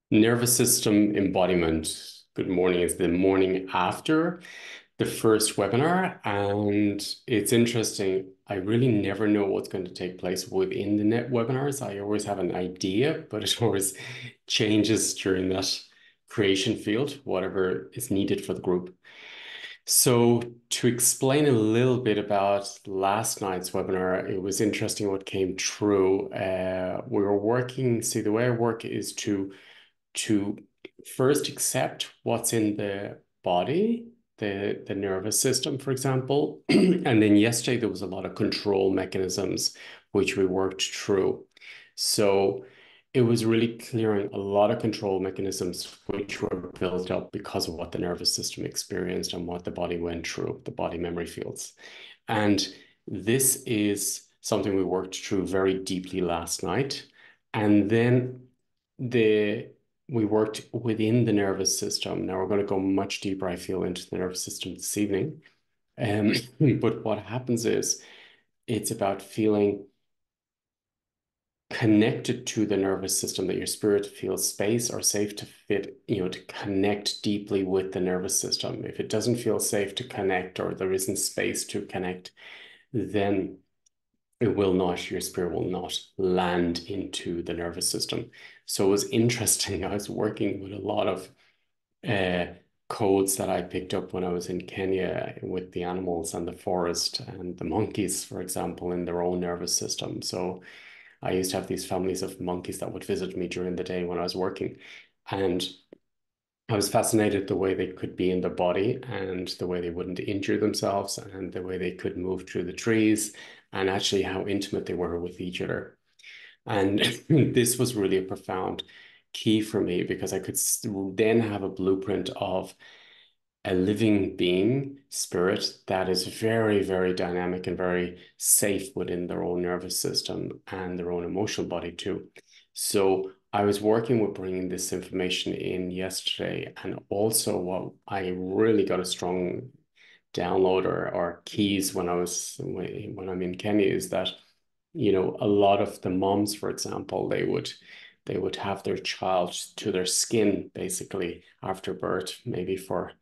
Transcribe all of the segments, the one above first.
Nervous system embodiment. Good morning. It's the morning after the first webinar, and it's interesting. I really never know what's going to take place within the net webinars. I always have an idea, but it always changes during that creation field, whatever is needed for the group. So to explain a little bit about last night's webinar, it was interesting what came true. We were working, see, the way I work is to first accept what's in the body, the nervous system, for example. And then yesterday there was a lot of control mechanisms which we worked through. So it was really clearing a lot of control mechanisms which were built up because of what the nervous system experienced and what the body went through, the body memory fields. And this is something we worked through very deeply last night. And then the we worked within the nervous system. Now we're going to go much deeper, I feel, into the nervous system this evening. Um, but what happens is it's about feeling connected to the nervous system, that your spirit feels space or safe to fit, to connect deeply with the nervous system. If it doesn't feel safe to connect or there isn't space to connect, then your spirit will not land into the nervous system. So it was interesting. I was working with a lot of uh, codes that I picked up when I was in Kenya with the animals and the forest and the monkeys, for example, in their own nervous system. So I used to have these families of monkeys that would visit me during the day when I was working. And I was fascinated the way they could be in the body and the way they wouldn't injure themselves and the way they could move through the trees and actually how intimate they were with each other. And this was really a profound key for me because I could then have a blueprint of a living being spirit that is very, very dynamic and very safe within their own nervous system and their own emotional body too. So I was working with bringing this information in yesterday, and also what I really got a strong download or keys when I'm in Kenya is that a lot of the moms, for example, they would have their child to their skin basically after birth, maybe for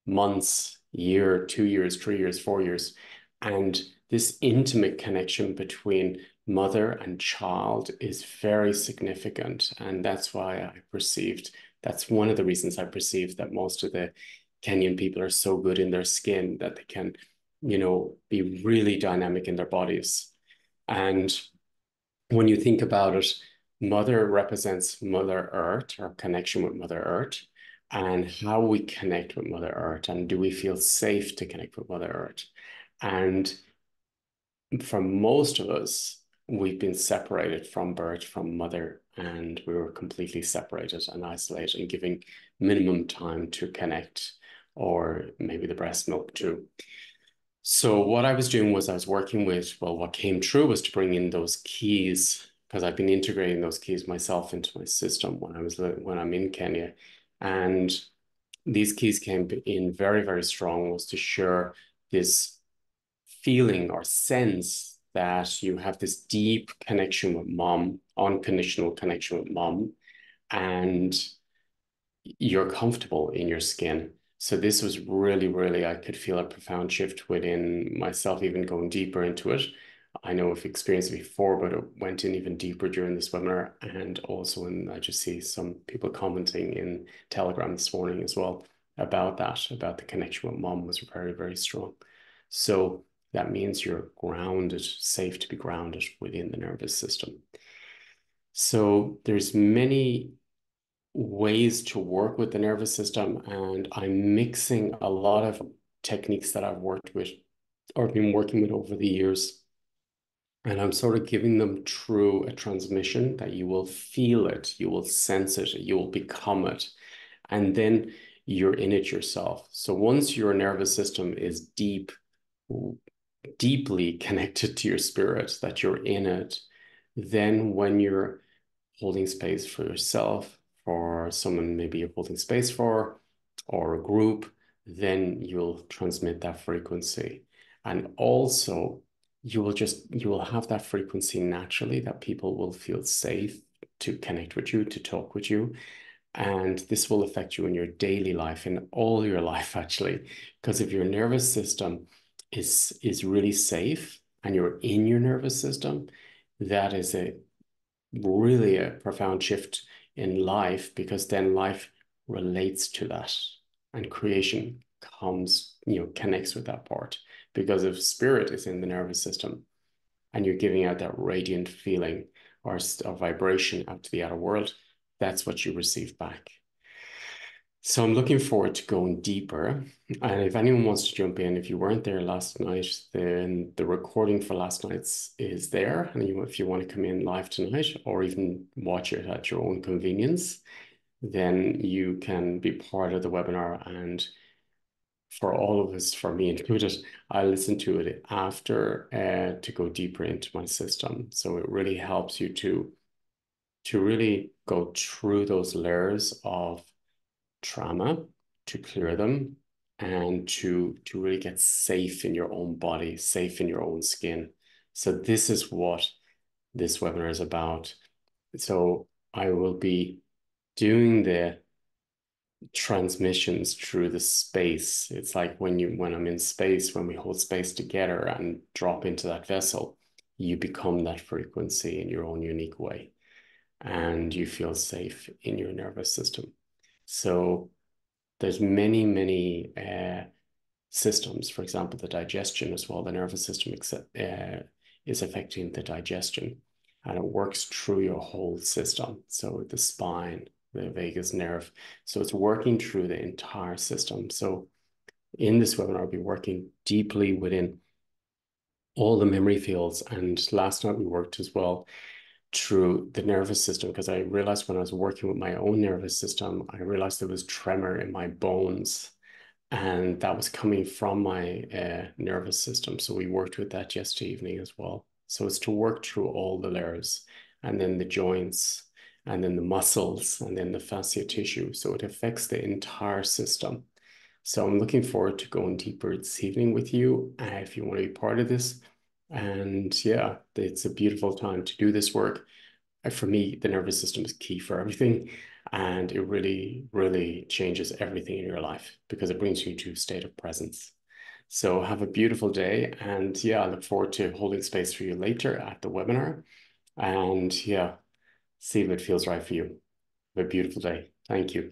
months, year, 2 years, 3 years, 4 years. And this intimate connection between mother and child is very significant. And that's one of the reasons I perceived that most of the Kenyan people are so good in their skin that they can, be really dynamic in their bodies. And when you think about it, mother represents Mother Earth, our connection with Mother Earth, and how we connect with Mother Earth, and do we feel safe to connect with Mother Earth? And for most of us, we've been separated from birth from mother, and we were completely separated and isolated and giving minimum time to connect, or maybe the breast milk too. So what I was doing was I was working with, well, what came true was to bring in those keys because I've been integrating those keys myself into my system when I'm in Kenya. And these keys came in very, very strong, was to share this feeling or sense that you have this deep connection with mom, unconditional connection with mom, and you're comfortable in your skin. So this was really, really, I could feel a profound shift within myself, even going deeper into it. I know I've experienced it before, but it went in even deeper during this webinar. And also, when I just see some people commenting in Telegram this morning as well about that, about the connection with mom was very, very strong. So that means you're grounded, safe to be grounded within the nervous system. So there's many ways to work with the nervous system, and I'm mixing a lot of techniques that I've worked with or been working with over the years, and I'm sort of giving them through a transmission that you will feel it, you will sense it, you will become it, and then you're in it yourself. So once your nervous system is deeply connected to your spirit, that you're in it, then when you're holding space for yourself, for someone maybe you're holding space for, or a group, then you'll transmit that frequency. And also, you will have that frequency naturally that people will feel safe to connect with you, to talk with you. And this will affect you in your daily life, in all your life, actually. Because if your nervous system is really safe and you're in your nervous system, that is really a profound shift in life, because then life relates to that and creation comes, connects with that part. Because if spirit is in the nervous system and you're giving out that radiant feeling or vibration out to the outer world, that's what you receive back. So I'm looking forward to going deeper. And if anyone wants to jump in, if you weren't there last night, then the recording for last night's is there. And if you want to come in live tonight or even watch it at your own convenience, then you can be part of the webinar. And for all of us, for me included, I listen to it after to go deeper into my system. So it really helps you to really go through those layers of trauma, to clear them, and to really get safe in your own body, safe in your own skin. So this is what this webinar is about. So I will be doing the transmissions through the space. It's like when I'm in space, when we hold space together and drop into that vessel, you become that frequency in your own unique way, and you feel safe in your nervous system. So there's many systems. For example, the digestion as well. The nervous system is affecting the digestion, and it works through your whole system. So the spine, the vagus nerve. So it's working through the entire system. So in this webinar, I'll be working deeply within all the memory fields. And last night we worked as well through the nervous system, because I realized when I was working with my own nervous system, I realized there was tremor in my bones, and that was coming from my nervous system. So we worked with that yesterday evening as well. So it's to work through all the layers, and then the joints, and then the muscles, and then the fascia tissue. So it affects the entire system. So I'm looking forward to going deeper this evening with you if you want to be part of this. And yeah, it's a beautiful time to do this work. For me, the nervous system is key for everything. And it really, really changes everything in your life because it brings you to a state of presence. So have a beautiful day. And yeah, I look forward to holding space for you later at the webinar. And yeah, see if it feels right for you. Have a beautiful day. Thank you.